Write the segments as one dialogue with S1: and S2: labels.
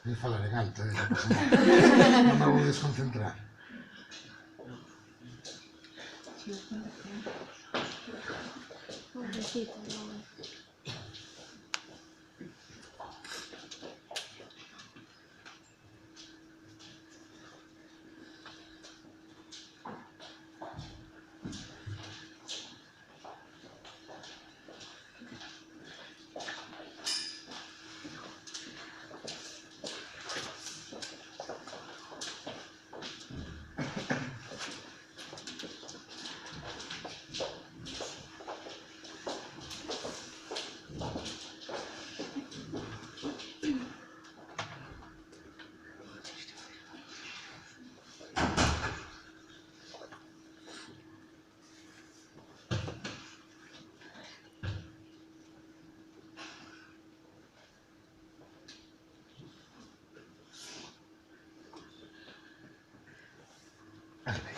S1: Voy a falar en alto, non me vou desconcentrar.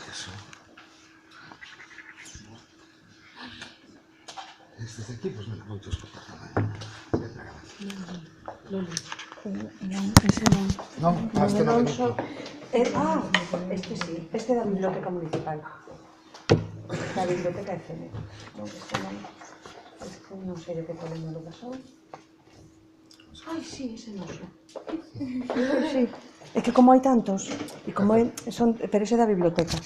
S1: Eso. Este de aquí, pues me lo voy a escotar también.
S2: Ese no.
S1: No, este no me gusta.
S2: Este sí, este de la biblioteca municipal. La biblioteca de CN. No, este no sé de qué problema lo pasó. Ay, sí, ese no sé. Sí, es que como hay tantos, y como son, pero ese de la biblioteca.